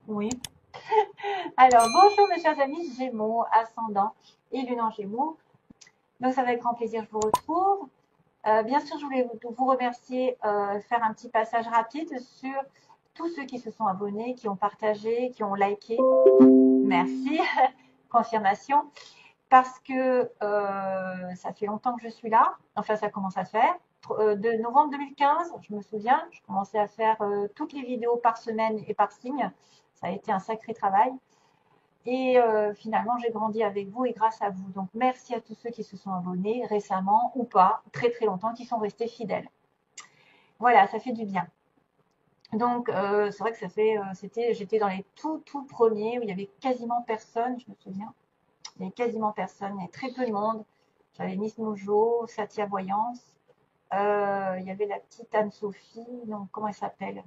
Oui. Alors, bonjour mes chers amis Gémeaux, ascendant et lune en Gémeaux. Donc, c'est avec grand plaisir que je vous retrouve. Bien sûr, je voulais vous remercier, faire un petit passage rapide sur tous ceux qui se sont abonnés, qui ont partagé, qui ont liké. Merci, confirmation. Parce que ça fait longtemps que je suis là. Enfin, ça commence à faire. De novembre 2015, je me souviens, je commençais à faire toutes les vidéos par semaine et par signe. Ça a été un sacré travail. Et finalement, j'ai grandi avec vous et grâce à vous. Donc, merci à tous ceux qui se sont abonnés récemment ou pas, très très longtemps, qui sont restés fidèles. Voilà, ça fait du bien. Donc, c'est vrai que j'étais dans les tout premiers où il y avait quasiment personne, je me souviens. Il y avait quasiment personne, il y avait très peu de monde. J'avais Miss Mojo, Satya Voyance. Il y avait la petite Anne-Sophie, non, comment elle s'appelle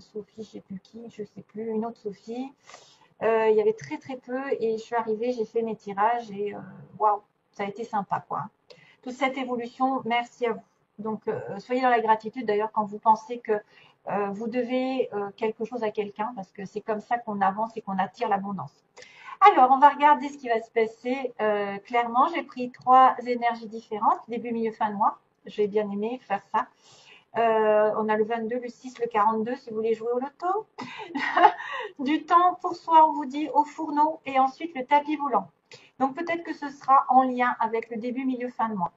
Sophie, je sais plus qui, je sais plus, une autre Sophie. Il y avait très très peu et je suis arrivée, j'ai fait mes tirages et waouh, ça a été sympa quoi. Toute cette évolution, merci à vous. Donc soyez dans la gratitude d'ailleurs quand vous pensez que vous devez quelque chose à quelqu'un parce que c'est comme ça qu'on avance et qu'on attire l'abondance. Alors, on va regarder ce qui va se passer clairement. J'ai pris trois énergies différentes, début, milieu, fin de mois. J'ai bien aimé faire ça. On a le 22, le 6, le 42 si vous voulez jouer au loto. Du temps pour soi, on vous dit au fourneau et ensuite le tapis volant. Donc peut-être que ce sera en lien avec le début, milieu, fin de mois.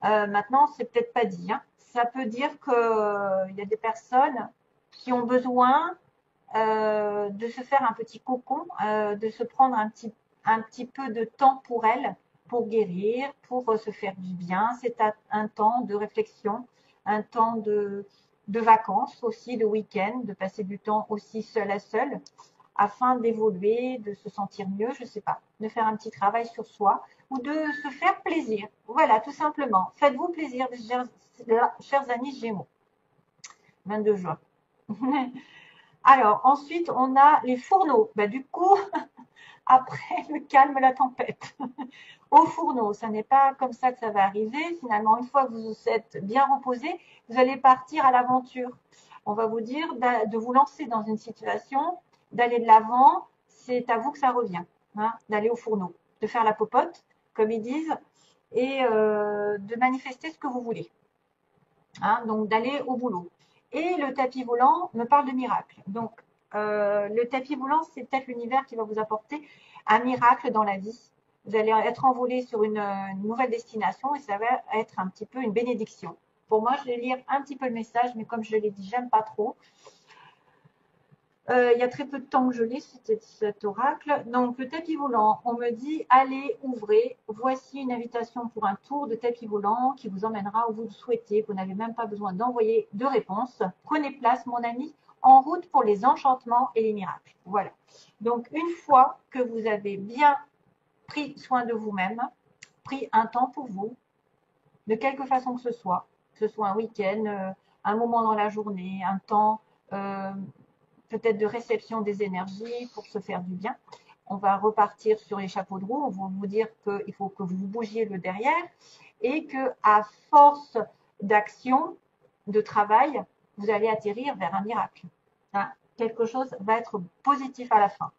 Maintenant, c'est peut-être pas dit. Hein. Ça peut dire qu'il y a des personnes qui ont besoin de se faire un petit cocon, de se prendre un petit peu de temps pour elles, pour guérir, pour se faire du bien. C'est un temps de réflexion, un temps de vacances aussi, de week-end, de passer du temps aussi seul à seul, afin d'évoluer, de se sentir mieux, je ne sais pas, de faire un petit travail sur soi ou de se faire plaisir. Voilà, tout simplement. Faites-vous plaisir, chers amis Gémeaux. 22 juin. Alors, ensuite, on a les fourneaux. Bah, du coup, après le calme, la tempête. Au fourneau, ça n'est pas comme ça que ça va arriver. Finalement, une fois que vous vous êtes bien reposé, vous allez partir à l'aventure. On va vous dire de vous lancer dans une situation, d'aller de l'avant. C'est à vous que ça revient, hein, d'aller au fourneau, de faire la popote, comme ils disent, et de manifester ce que vous voulez. Hein, donc d'aller au boulot. Et le tapis volant me parle de miracle. Donc, le tapis volant, c'est peut-être l'univers qui va vous apporter un miracle dans la vie. Vous allez être envolé sur une nouvelle destination et ça va être un petit peu une bénédiction. Pour moi, je vais lire un petit peu le message, mais comme je l'ai dit, j'aime pas trop. Il y a très peu de temps que je lis cet oracle. Donc, le tapis volant, on me dit, allez, ouvrez. Voici une invitation pour un tour de tapis volant qui vous emmènera où vous le souhaitez. Vous n'avez même pas besoin d'envoyer de réponse. Prenez place, mon ami, en route pour les enchantements et les miracles. Voilà. Donc, une fois que vous avez bien pris soin de vous-même, pris un temps pour vous, de quelque façon que ce soit un week-end, un moment dans la journée, un temps peut-être de réception des énergies pour se faire du bien. On va repartir sur les chapeaux de roue. On va vous dire qu'il faut que vous bougiez le derrière et que à force d'action, de travail, vous allez atterrir vers un miracle. Hein, quelque chose va être positif à la fin.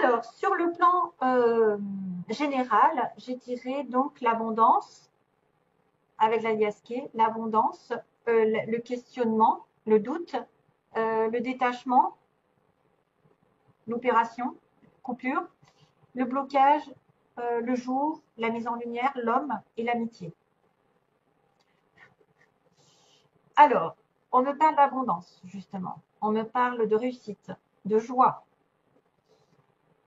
Alors, sur le plan général, j'ai tiré donc l'abondance avec la liasquée, l'abondance, le questionnement, le doute, le détachement, l'opération, coupure, le blocage, le jour, la mise en lumière, l'homme et l'amitié. Alors, on me parle d'abondance, justement. On me parle de réussite, de joie.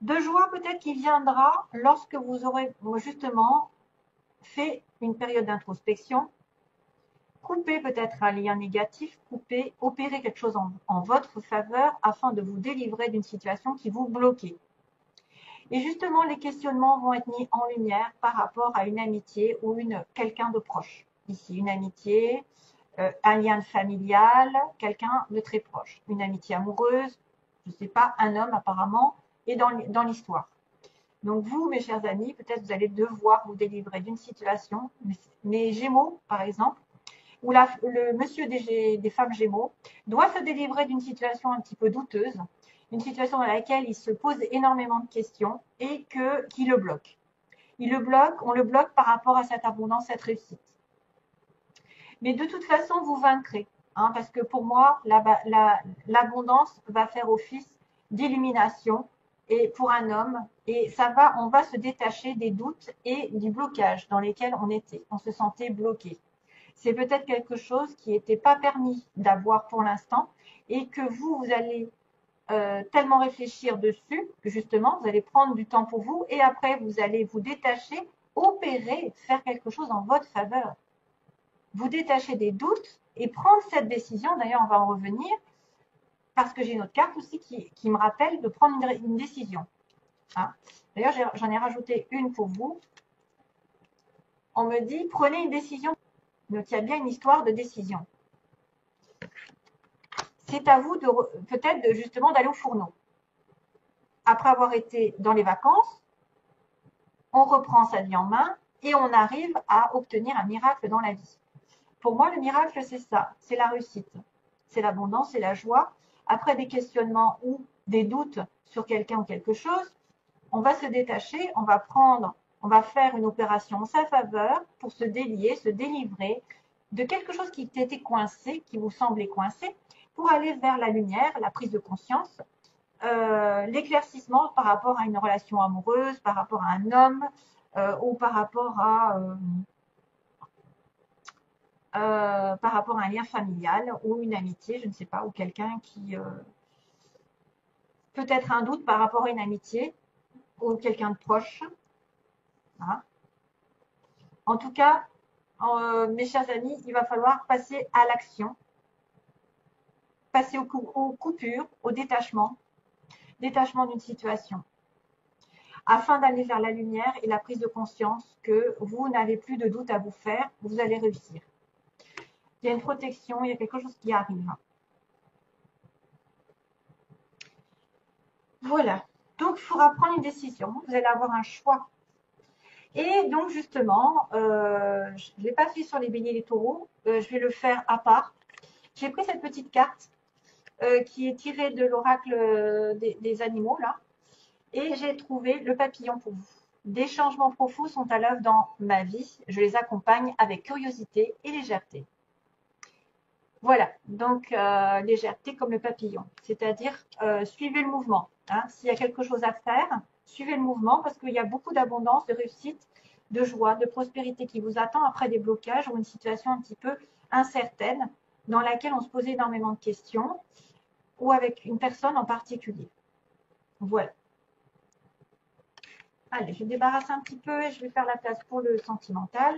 De joie peut-être qui viendra lorsque vous aurez justement fait une période d'introspection, coupé peut-être un lien négatif, coupé, opérer quelque chose en votre faveur afin de vous délivrer d'une situation qui vous bloquait. Et justement, les questionnements vont être mis en lumière par rapport à une amitié ou quelqu'un de proche. Ici, une amitié, un lien familial, quelqu'un de très proche. Une amitié amoureuse, je ne sais pas, un homme apparemment, et dans l'histoire. Donc vous, mes chers amis, peut-être vous allez devoir vous délivrer d'une situation. Mais Gémeaux, par exemple, où le monsieur des femmes Gémeaux doit se délivrer d'une situation un petit peu douteuse, une situation dans laquelle il se pose énormément de questions et qui le bloque. On le bloque par rapport à cette abondance, cette réussite. Mais de toute façon, vous vaincrez. Hein, parce que pour moi, l'abondance va faire office d'illumination et pour un homme, et on va se détacher des doutes et du blocage dans lesquels on se sentait bloqué. C'est peut-être quelque chose qui n'était pas permis d'avoir pour l'instant et que vous allez tellement réfléchir dessus que justement, vous allez prendre du temps pour vous et après, vous allez vous détacher, opérer, faire quelque chose en votre faveur. Vous détacher des doutes et prendre cette décision. D'ailleurs, on va en revenir parce que j'ai une autre carte aussi qui me rappelle de prendre une décision. Hein. D'ailleurs, j'en ai rajouté une pour vous. On me dit, prenez une décision. Donc, il y a bien une histoire de décision. C'est à vous peut-être justement d'aller au fourneau. Après avoir été dans les vacances, on reprend sa vie en main et on arrive à obtenir un miracle dans la vie. Pour moi, le miracle, c'est ça, c'est la réussite, c'est l'abondance, c'est la joie. Après des questionnements ou des doutes sur quelqu'un ou quelque chose, on va se détacher, on va faire une opération en sa faveur pour se délier, se délivrer de quelque chose qui était coincé, qui vous semblait coincé, pour aller vers la lumière, la prise de conscience, l'éclaircissement par rapport à une relation amoureuse, par rapport à un homme ou par rapport à un lien familial ou une amitié, je ne sais pas, ou quelqu'un qui peut-être un doute par rapport à une amitié ou quelqu'un de proche. Hein. En tout cas, mes chers amis, il va falloir passer à l'action, passer aux coupures, au détachement d'une situation, afin d'aller vers la lumière et la prise de conscience que vous n'avez plus de doute à vous faire, vous allez réussir. Il y a une protection, il y a quelque chose qui arrive. Voilà. Donc, il faudra prendre une décision. Vous allez avoir un choix. Et donc, justement, je ne l'ai pas fait sur les béliers et les taureaux. Je vais le faire à part. J'ai pris cette petite carte qui est tirée de l'oracle des animaux, là. Et j'ai trouvé le papillon pour vous. Des changements profonds sont à l'œuvre dans ma vie. Je les accompagne avec curiosité et légèreté. Voilà, donc légèreté comme le papillon, c'est-à-dire suivez le mouvement. Hein. S'il y a quelque chose à faire, suivez le mouvement parce qu'il y a beaucoup d'abondance, de réussite, de joie, de prospérité qui vous attend après des blocages ou une situation un petit peu incertaine dans laquelle on se posait énormément de questions ou avec une personne en particulier. Voilà. Allez, je débarrasse un petit peu et je vais faire la place pour le sentimental.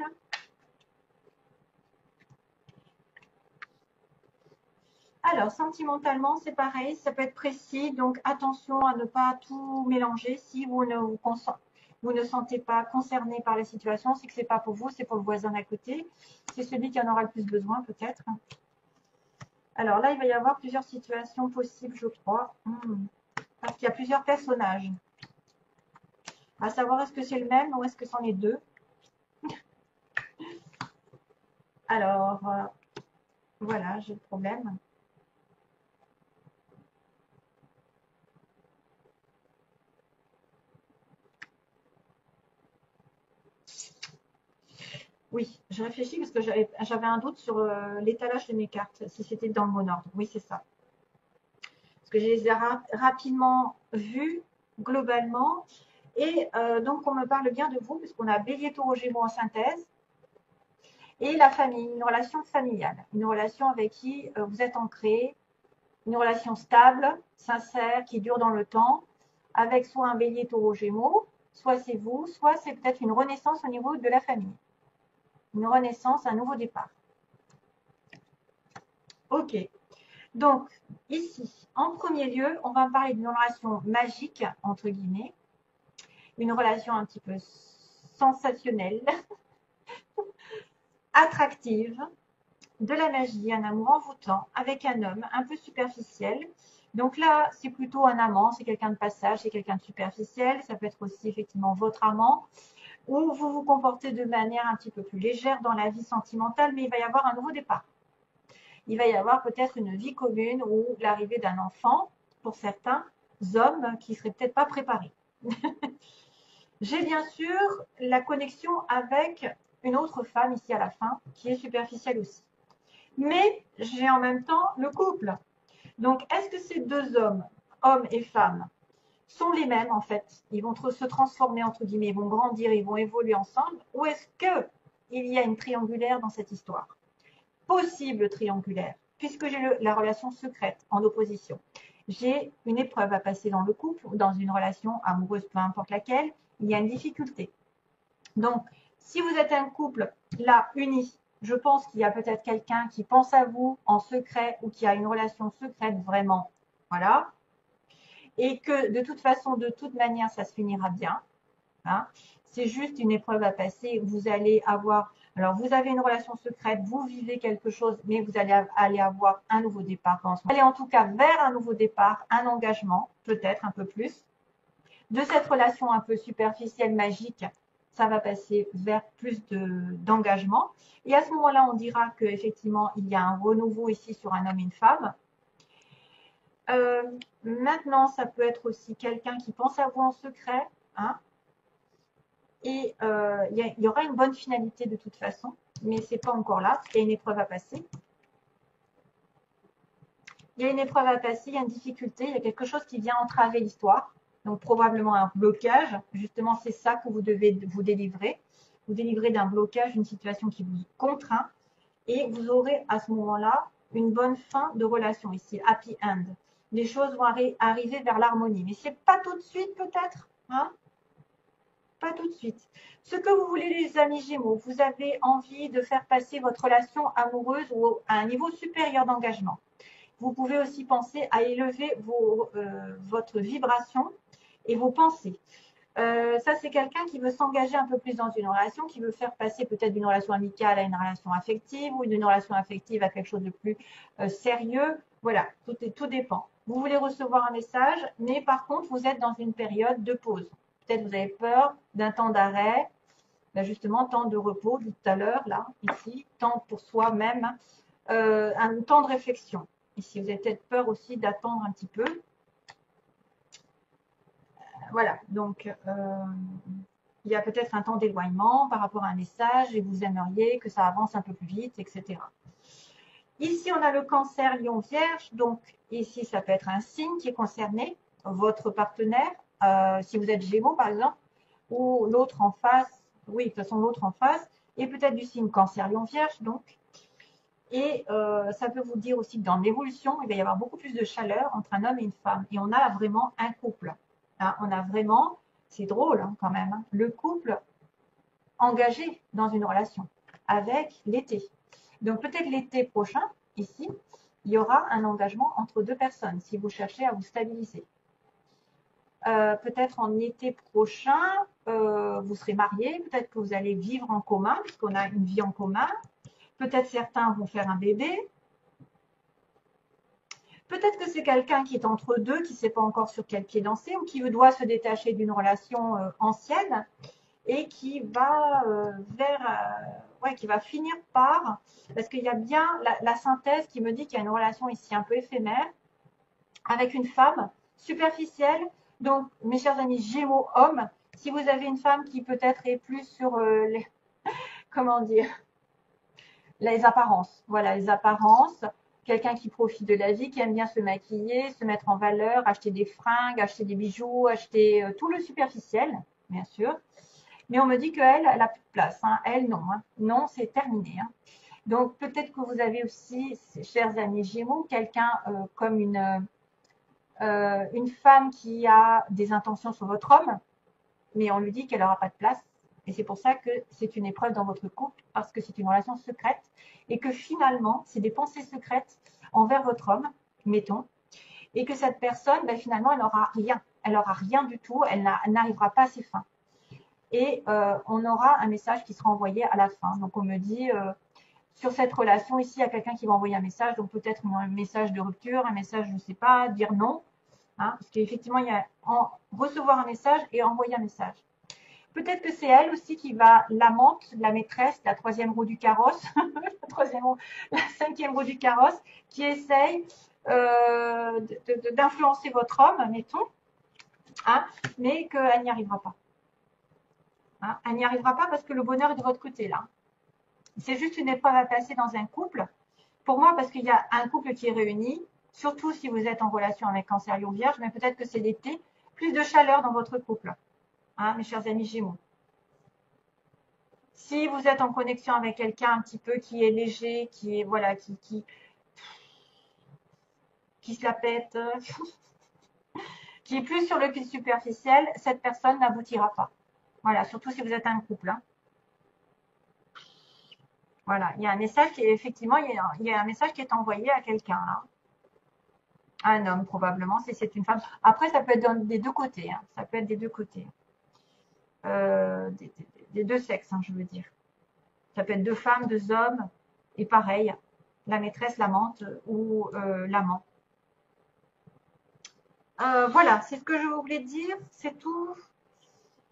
Alors, sentimentalement, c'est pareil, ça peut être précis, donc attention à ne pas tout mélanger. Si vous ne sentez pas concerné par la situation, c'est que ce n'est pas pour vous, c'est pour le voisin d'à côté. C'est celui qui en aura le plus besoin, peut-être. Alors là, il va y avoir plusieurs situations possibles, je crois. Parce qu'il y a plusieurs personnages. À savoir, est-ce que c'est le même ou est-ce que c'en est deux? Alors, voilà, j'ai le problème. Oui, je réfléchis parce que j'avais un doute sur l'étalage de mes cartes, si c'était dans le bon ordre. Oui, c'est ça. Parce que je les ai rapidement vues, globalement. Et donc, on me parle bien de vous, puisqu'on a Bélier, Taureau, Gémeaux en synthèse. Et la famille, une relation familiale. Une relation avec qui vous êtes ancré. Une relation stable, sincère, qui dure dans le temps. Avec soit un Bélier, Taureau, Gémeaux, soit c'est vous, soit c'est peut-être une renaissance au niveau de la famille. Une renaissance, un nouveau départ. Ok. Donc, ici, en premier lieu, on va parler d'une relation magique, entre guillemets. Une relation un petit peu sensationnelle, attractive, de la magie, un amour envoûtant, avec un homme un peu superficiel. Donc là, c'est plutôt un amant, c'est quelqu'un de passage, c'est quelqu'un de superficiel. Ça peut être aussi effectivement votre amant. ou vous vous comportez de manière un petit peu plus légère dans la vie sentimentale, mais il va y avoir un nouveau départ. Il va y avoir peut-être une vie commune ou l'arrivée d'un enfant pour certains hommes qui ne seraient peut-être pas préparés. J'ai bien sûr la connexion avec une autre femme ici à la fin, qui est superficielle aussi. Mais j'ai en même temps le couple. Donc, est-ce que ces deux hommes et femmes, sont les mêmes en fait? Ils vont se transformer entre guillemets, ils vont grandir, ils vont évoluer ensemble. Ou est-ce qu'il y a une triangulaire dans cette histoire? Possible triangulaire, puisque j'ai la relation secrète en opposition. J'ai une épreuve à passer dans le couple ou dans une relation amoureuse, peu importe laquelle, il y a une difficulté. Donc, si vous êtes un couple là uni, je pense qu'il y a peut-être quelqu'un qui pense à vous en secret ou qui a une relation secrète vraiment, voilà, et que de toute façon, de toute manière, ça se finira bien. Hein. C'est juste une épreuve à passer. Vous allez avoir, alors vous avez une relation secrète, vous vivez quelque chose, mais vous allez aller avoir un nouveau départ. Vous allez en tout cas vers un nouveau départ, un engagement, peut-être un peu plus. De cette relation un peu superficielle, magique, ça va passer vers plus d'engagement. Et à ce moment-là, on dira qu'effectivement, il y a un renouveau ici sur un homme et une femme. Maintenant, ça peut être aussi quelqu'un qui pense à vous en secret. Hein, et il y aura une bonne finalité de toute façon, mais ce n'est pas encore là. Il y a une épreuve à passer. Il y a une épreuve à passer, il y a une difficulté, il y a quelque chose qui vient entraver l'histoire. Donc probablement un blocage. Justement, c'est ça que vous devez vous délivrer. Vous délivrez d'un blocage, d'une situation qui vous contraint. Et vous aurez à ce moment-là une bonne fin de relation ici, happy end. Les choses vont arriver vers l'harmonie. Mais ce n'est pas tout de suite peut-être. Hein, pas tout de suite. Ce que vous voulez les amis Gémeaux, vous avez envie de faire passer votre relation amoureuse à un niveau supérieur d'engagement. Vous pouvez aussi penser à élever votre vibration et vos pensées. Ça, c'est quelqu'un qui veut s'engager un peu plus dans une relation, qui veut faire passer peut-être d'une relation amicale à une relation affective ou d'une relation affective à quelque chose de plus sérieux. Voilà, tout dépend. Vous voulez recevoir un message, mais par contre, vous êtes dans une période de pause. Peut-être vous avez peur d'un temps d'arrêt, justement, temps de repos, tout à l'heure, là, ici, temps pour soi-même, un temps de réflexion. Ici, vous avez peut-être peur aussi d'attendre un petit peu. Voilà, donc il y a peut-être un temps d'éloignement par rapport à un message et vous aimeriez que ça avance un peu plus vite, etc. Ici, on a le cancer lion vierge, donc ici, ça peut être un signe qui est concerné, votre partenaire, si vous êtes Gémeaux par exemple, ou l'autre en face, oui, de toute façon l'autre en face, et peut-être du signe cancer lion vierge, donc. Et ça peut vous dire aussi que dans l'évolution, il va y avoir beaucoup plus de chaleur entre un homme et une femme. Et on a vraiment un couple. Hein, on a vraiment, c'est drôle hein, quand même, hein, le couple engagé dans une relation avec l'été. Donc peut-être l'été prochain, ici, il y aura un engagement entre deux personnes si vous cherchez à vous stabiliser. Peut-être en été prochain, vous serez mariés, peut-être que vous allez vivre en commun, puisqu'on a une vie en commun. Peut-être certains vont faire un bébé. Peut-être que c'est quelqu'un qui est entre deux, qui ne sait pas encore sur quel pied danser, ou qui doit se détacher d'une relation ancienne et qui va qui va finir par, parce qu'il y a bien la synthèse qui me dit qu'il y a une relation ici un peu éphémère avec une femme superficielle. Donc, mes chers amis Gémeaux hommes, si vous avez une femme qui peut-être est plus sur comment dire, les apparences. Voilà, les apparences. Quelqu'un qui profite de la vie, qui aime bien se maquiller, se mettre en valeur, acheter des fringues, acheter des bijoux, acheter tout le superficiel, bien sûr. Mais on me dit qu'elle, elle n'a plus de place. Hein. Elle, non. Hein. Non, c'est terminé. Hein. Donc, peut-être que vous avez aussi, chers amis Gémeaux, quelqu'un comme une femme qui a des intentions sur votre homme, mais on lui dit qu'elle n'aura pas de place. Et c'est pour ça que c'est une épreuve dans votre couple, parce que c'est une relation secrète, et que finalement, c'est des pensées secrètes envers votre homme, mettons, et que cette personne, finalement, elle n'aura rien. Elle n'aura rien du tout, elle n'arrivera pas à ses fins. Et on aura un message qui sera envoyé à la fin. Donc, on me dit, sur cette relation, ici, il y a quelqu'un qui va envoyer un message, donc peut-être un message de rupture, un message, je ne sais pas, dire non. Hein, parce qu'effectivement, il y a recevoir un message et envoyer un message. Peut-être que c'est elle aussi qui va, l'amante, la maîtresse, la troisième roue du carrosse, la cinquième roue du carrosse, qui essaye d'influencer votre homme, mettons, hein, mais qu'elle n'y arrivera pas. Hein. Elle n'y arrivera pas parce que le bonheur est de votre côté là. C'est juste une épreuve à passer dans un couple. Pour moi, parce qu'il y a un couple qui est réuni, surtout si vous êtes en relation avec Cancer, Lion, Vierge, mais peut-être que c'est l'été, plus de chaleur dans votre couple, hein, mes chers amis Gémeaux. Si vous êtes en connexion avec quelqu'un un petit peu qui est léger, qui est voilà, qui se la pète, qui est plus sur le fil superficiel, cette personne n'aboutira pas. Voilà, surtout si vous êtes un couple. Hein. Voilà, il y a un message qui est effectivement, il y a un message qui est envoyé à quelqu'un là. Un homme probablement, si c'est une femme. Après, ça peut être des deux côtés. Hein. Ça peut être des deux côtés. Des deux sexes, hein, je veux dire. Ça peut être deux femmes, deux hommes, et pareil, la maîtresse, l'amante ou l'amant. Voilà, c'est ce que je voulais dire, c'est tout.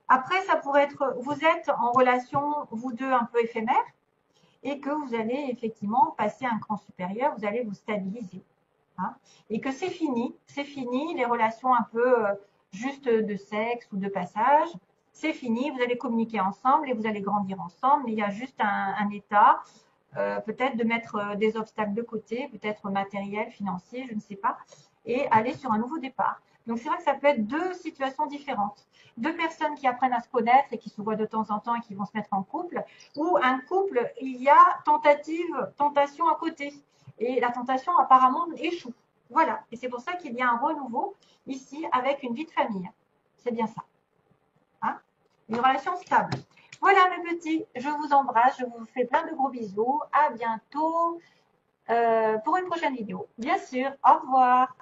Après, ça pourrait être, vous êtes en relation, vous deux, un peu éphémère, et que vous allez effectivement passer un cran supérieur, vous allez vous stabiliser. Hein, et que c'est fini, les relations un peu juste de sexe ou de passage, c'est fini, vous allez communiquer ensemble et vous allez grandir ensemble, mais il y a juste un état, peut-être de mettre des obstacles de côté, peut-être matériel, financier, je ne sais pas, et aller sur un nouveau départ. Donc c'est vrai que ça peut être deux situations différentes. Deux personnes qui apprennent à se connaître et qui se voient de temps en temps et qui vont se mettre en couple, ou un couple, il y a tentation à côté. Et la tentation apparemment échoue. Voilà. Et c'est pour ça qu'il y a un renouveau ici avec une vie de famille. C'est bien ça. Hein, une relation stable. Voilà mes petits, je vous embrasse, je vous fais plein de gros bisous. À bientôt pour une prochaine vidéo. Bien sûr, au revoir.